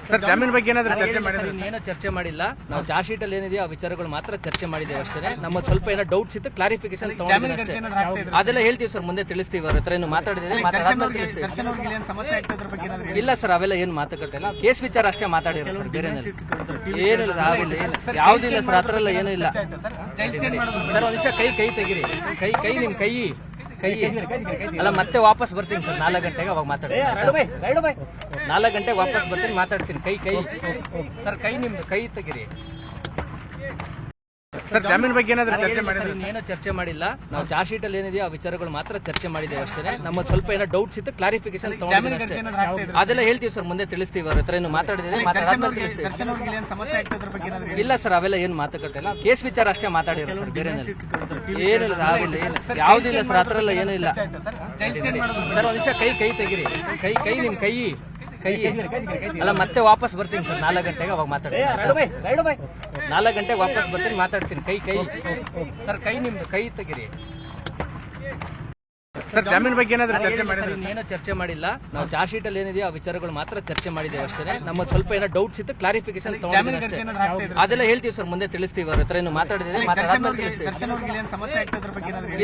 Sir ಜಾಮೀನು ಬಗ್ಗೆ ಏನಾದರೂ ಚರ್ಚೆ ಮಾಡಿದ್ರೆ ಇನ್ನೇನೋ ಚರ್ಚೆ ಮಾಡಿಲ್ಲ. ನಾವು ಚಾರ್ಜ್ ಶೀಟ್ ಅಲ್ಲಿ ಏನಿದೆಯೋ ಆ ವಿಚಾರಗಳು ಮಾತ್ರ ಚರ್ಚೆ ಮಾಡಿದ್ದೇವೆ ಅಷ್ಟೇ. ನಮ್ಮ ಸ್ವಲ್ಪ ಏನೋ ಡೌಟ್ಸ್ ಇತ್ತು, ಕ್ಲಾರಿಫಿಕೇಶನ್ ತಗೊಂಡಿದ್ದೀನಿ ಅಷ್ಟೇ. ಅದೆಲ್ಲ ಹೇಳ್ತೀವಿ ಸರ್, ಮುಂದೆ ತಿಳಿಸ್ತೀವಿ. ಅವ್ರ ಹತ್ರ ಏನು ಮಾತಾಡಿದ್ರೆ ಇಲ್ಲ ಸರ್, ಅವೆಲ್ಲ ಏನು ಮಾತುಕತೆ ಇಲ್ಲ. ಕೇಸ್ ವಿಚಾರ ಅಷ್ಟೇ ಮಾತಾಡಿರೋ ಸರ್, ಬೇರೆ ಏನಿಲ್ಲ. ಯಾವುದಿಲ್ಲ ಸರ್, ಹತ್ರ ಎಲ್ಲ ಏನೂ ಇಲ್ಲ ಸರ್. ಒಂದ್ ನಿಮಿಷ ಕೈ ತೆಗಿರಿ. ಕೈ ನಿಮ್ ಕೈ ಅಲ್ಲ, ಮತ್ತೆ ವಾಪಸ್ ಬರ್ತೀನಿ ಸರ್ 4 ಗಂಟೆಗೆ. ಅವಾಗ ಮಾತಾಡ್ತೀನಿ. 4 ಗಂಟೆಗೆ ವಾಪಸ್ ಬರ್ತೀನಿ, ಮಾತಾಡ್ತೀನಿ. ಕೈ ಸರ್, ಕೈ ನಿಮ್ದು ಕೈ ತೆಗಿರಿ. ಸರ್ ಜಾಮೀನು ಬಗ್ಗೆ ಏನಾದರೂ ಚರ್ಚೆ ಮಾಡಿದ್ರೆ ಇನ್ನೇನೋ ಚರ್ಚೆ ಮಾಡಿಲ್ಲ. ನಾವು ಚಾರ್ಜ್ ಶೀಟ್ ಅಲ್ಲಿ ಏನಿದೆಯೋ ಆ ವಿಚಾರಗಳು ಮಾತ್ರ ಚರ್ಚೆ ಮಾಡಿದ್ದೇವೆ ಅಷ್ಟೇ. ನಮ್ಮ ಸ್ವಲ್ಪ ಏನೋ ಡೌಟ್ಸ್ ಇತ್ತು, ಕ್ಲಾರಿಫಿಕೇಶನ್ ತಗೊಂಡಿದ್ದೀನಿ ಅಷ್ಟೇ. ಅದೆಲ್ಲ ಹೇಳ್ತೀವಿ ಸರ್, ಮುಂದೆ ತಿಳಿಸ್ತೀವಿ. ಅವ್ರ ಹತ್ರ ಏನು ಮಾತಾಡಿದ್ರೆ ಇಲ್ಲ ಸರ್, ಅವೆಲ್ಲ ಏನು ಮಾತುಕತೆ ಇಲ್ಲ. ಕೇಸ್ ವಿಚಾರ ಅಷ್ಟೇ ಮಾತಾಡಿರೋ ಸರ್, ಬೇರೆ ಏನಿಲ್ಲ. ಯಾವುದಿಲ್ಲ ಸರ್, ಹತ್ರ ಎಲ್ಲ ಏನೂ ಇಲ್ಲ ಸರ್. ಒಂದ್ ನಿಮಿಷ ಕೈ ತೆಗಿರಿ. ಕೈ ನಿಮ್ ಕೈ ಅಲ್ಲ, ಮತ್ತೆ ವಾಪಸ್ ಬರ್ತೀನಿ ಸರ್ 4 ಗಂಟೆಗೆ. ಅವಾಗ ಮಾತಾಡ್ತೀನಿ. 4 ಗಂಟೆಗೆ ವಾಪಸ್ ಬರ್ತೀನಿ, ಮಾತಾಡ್ತೀನಿ. ಕೈ ಸರ್, ಕೈ ನಿಮ್ದು ಕೈ ತೆಗಿರಿ. ಸರ್ ಜಾಮೀನು ಬಗ್ಗೆ ಏನಾದರೂ ಚರ್ಚೆ ಮಾಡಿದ್ರೆ ಇನ್ನೇನೋ ಚರ್ಚೆ ಮಾಡಿಲ್ಲ. ನಾವು ಚಾರ್ಜ್ ಶೀಟ್ ಅಲ್ಲಿ ಏನಿದೆಯೋ ಆ ವಿಚಾರಗಳು ಮಾತ್ರ ಚರ್ಚೆ ಮಾಡಿದ್ದೇವೆ ಅಷ್ಟೇ. ನಮ್ಮ ಸ್ವಲ್ಪ ಏನೋ ಡೌಟ್ಸ್ ಇತ್ತು, ಕ್ಲಾರಿಫಿಕೇಶನ್ ತಗೊಂಡಿದ್ದೀನಿ ಅಷ್ಟೇ. ಅದೆಲ್ಲ ಹೇಳ್ತೀವಿ ಸರ್, ಮುಂದೆ ತಿಳಿಸ್ತೀವಿ. ಅವ್ರ ಹತ್ರ ಏನು ಮಾತಾಡಿದ್ರೆ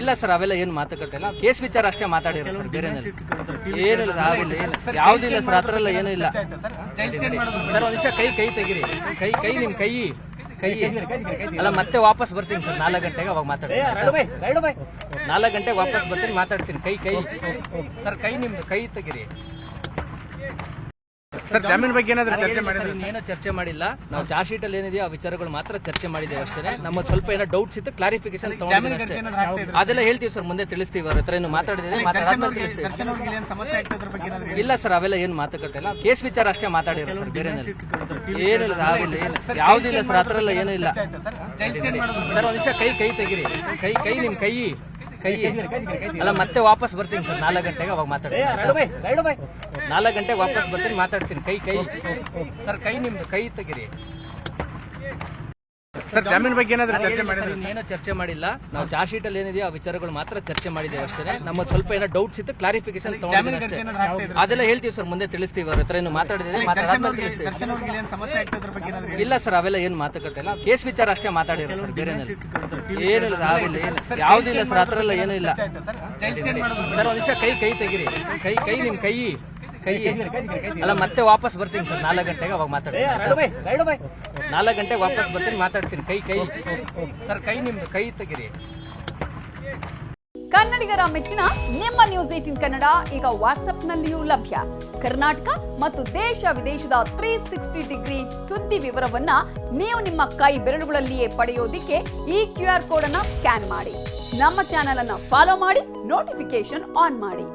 ಇಲ್ಲ ಸರ್, ಅವೆಲ್ಲ ಏನು ಮಾತುಕತೆ ಇಲ್ಲ. ಕೇಸ್ ವಿಚಾರ ಅಷ್ಟೇ ಮಾತಾಡಿರೋ ಸರ್, ಬೇರೆ ಏನಿಲ್ಲ. ಯಾವುದಿಲ್ಲ ಸರ್, ಹತ್ರ ಎಲ್ಲ ಏನೂ ಇಲ್ಲ ಸರ್. ಒಂದ್ ನಿಮಿಷ ಕೈ ತೆಗಿರಿ. ಕೈ ನಿಮ್ ಕೈ ಅಲ್ಲ, ಮತ್ತೆ ವಾಪಸ್ ಬರ್ತೀನಿ ಸರ್ 4 ಗಂಟೆಗೆ. ಅವಾಗ ಮಾತಾಡ್ತೀನಿ. 4 ಗಂಟೆಗೆ ವಾಪಸ್ ಬರ್ತೀನಿ, ಮಾತಾಡ್ತೀನಿ. ಕೈ ಸರ್, ಕೈ ನಿಮ್ದು ಕೈ ತೆಗಿರಿ. ಸರ್ ಜಾಮೀನು ಬಗ್ಗೆ ಏನಾದರೂ ಚರ್ಚೆ ಮಾಡಿದ್ರೆ ಇನ್ನೇನೋ ಚರ್ಚೆ ಮಾಡಿಲ್ಲ. ನಾವು ಚಾರ್ಜ್ ಶೀಟ್ ಅಲ್ಲಿ ಏನಿದೆಯೋ ಆ ವಿಚಾರಗಳು ಮಾತ್ರ ಚರ್ಚೆ ಮಾಡಿದ್ದೇವೆ ಅಷ್ಟೇ. ನಮ್ಮ ಸ್ವಲ್ಪ ಏನೋ ಡೌಟ್ಸ್ ಇತ್ತು, ಕ್ಲಾರಿಫಿಕೇಶನ್ ತಗೊಂಡಿದ್ದೀನಿ ಅಷ್ಟೇ. ಅದೆಲ್ಲ ಹೇಳ್ತೀವಿ ಸರ್, ಮುಂದೆ ತಿಳಿಸ್ತೀವಿ. ಅವ್ರ ಹತ್ರ ಏನು ಮಾತಾಡಿದ್ರೆ ಇಲ್ಲ ಸರ್, ಅವೆಲ್ಲ ಏನು ಮಾತುಕತೆ ಇಲ್ಲ. ಕೇಸ್ ವಿಚಾರ ಅಷ್ಟೇ ಮಾತಾಡಿರೋ ಸರ್, ಬೇರೆ ಏನಿಲ್ಲ. ಯಾವುದಿಲ್ಲ ಸರ್, ಹತ್ರ ಎಲ್ಲ ಏನೂ ಇಲ್ಲ ಸರ್. ಒಂದ್ ನಿಮಿಷ ಕೈ ತೆಗಿರಿ. ಕೈ ನಿಮ್ ಕೈ ಅಲ್ಲ, ಮತ್ತೆ ವಾಪಸ್ ಬರ್ತೀನಿ ಸರ್ 4 ಗಂಟೆಗೆ. ಅವಾಗ ಮಾತಾಡ್ತೀನಿ. 4 ಗಂಟೆಗೆ ವಾಪಸ್ ಬರ್ತೀನಿ, ಮಾತಾಡ್ತೀನಿ. ಕೈ ಸರ್, ಕೈ ನಿಮ್ದು ಕೈ ತೆಗಿರಿ. ಸರ್ ಜಾಮೀನು ಬಗ್ಗೆ ಏನಾದರೂ ಚರ್ಚೆ ಮಾಡಿದ್ರೆ ಇನ್ನೇನೋ ಚರ್ಚೆ ಮಾಡಿಲ್ಲ. ನಾವು ಚಾರ್ಜ್ ಶೀಟ್ ಅಲ್ಲಿ ಏನಿದೆಯೋ ಆ ವಿಚಾರಗಳು ಮಾತ್ರ ಚರ್ಚೆ ಮಾಡಿದ್ದೇವೆ ಅಷ್ಟೇ. ನಮ್ಮ ಸ್ವಲ್ಪ ಏನೋ ಡೌಟ್ಸ್ ಇತ್ತು, ಕ್ಲಾರಿಫಿಕೇಶನ್ ತಗೊಂಡಿದ್ದೀನಿ ಅಷ್ಟೇ. ಅದೆಲ್ಲ ಹೇಳ್ತೀವಿ ಸರ್, ಮುಂದೆ ತಿಳಿಸ್ತೀವಿ. ಅವ್ರ ಹತ್ರ ಏನು ಮಾತಾಡಿದ್ರೆ ಇಲ್ಲ ಸರ್, ಅವೆಲ್ಲ ಏನು ಮಾತುಕತೆ ಇಲ್ಲ. ಕೇಸ್ ವಿಚಾರ ಅಷ್ಟೇ ಮಾತಾಡಿರೋ ಸರ್, ಬೇರೆ ಏನಿಲ್ಲ. ಯಾವುದಿಲ್ಲ ಸರ್, ಹತ್ರ ಎಲ್ಲ ಏನೂ ಇಲ್ಲ ಸರ್. ಒಂದ್ ನಿಮಿಷ ಕೈ ತೆಗಿರಿ. ಕೈ ನಿಮ್ ಕೈ ಅಲ್ಲ, ಮತ್ತೆ ವಾಪಸ್ ಬರ್ತೀನಿ ಸರ್ 4 ಗಂಟೆಗೆ. ಅವಾಗ ಮಾತಾಡ್ತೀನಿ. 4 ಗಂಟೆಗೆ ವಾಪಸ್ ಬರ್ತೀನಿ, ಮಾತಾಡ್ತೀನಿ. ಕೈ ಸರ್, ಕೈ ನಿಮ್ದು ಕೈ ತೆಗಿರಿ. ಕನ್ನಡಿಗರ ಮೆಚ್ಚಿನ ನಿಮ್ಮ ನ್ಯೂಸ್ 18 ಕನ್ನಡ ಈಗ ವಾಟ್ಸ್ಆಪ್ನಲ್ಲಿಯೂ ಲಭ್ಯ. ಕರ್ನಾಟಕ ಮತ್ತು ದೇಶ ವಿದೇಶದ 360 ಡಿಗ್ರಿ ಸುದ್ದಿ ವಿವರವನ್ನ ನೀವು ನಿಮ್ಮ ಕೈ ಬೆರಳುಗಳಲ್ಲಿಯೇ ಪಡೆಯೋದಿಕ್ಕೆ ಈ QR ಕೋಡ್ ಅನ್ನ ಸ್ಕ್ಯಾನ್ ಮಾಡಿ. ನಮ್ಮ ಚಾನೆಲ್ ಅನ್ನ ಫಾಲೋ ಮಾಡಿ, ನೋಟಿಫಿಕೇಶನ್ ಆನ್ ಮಾಡಿ.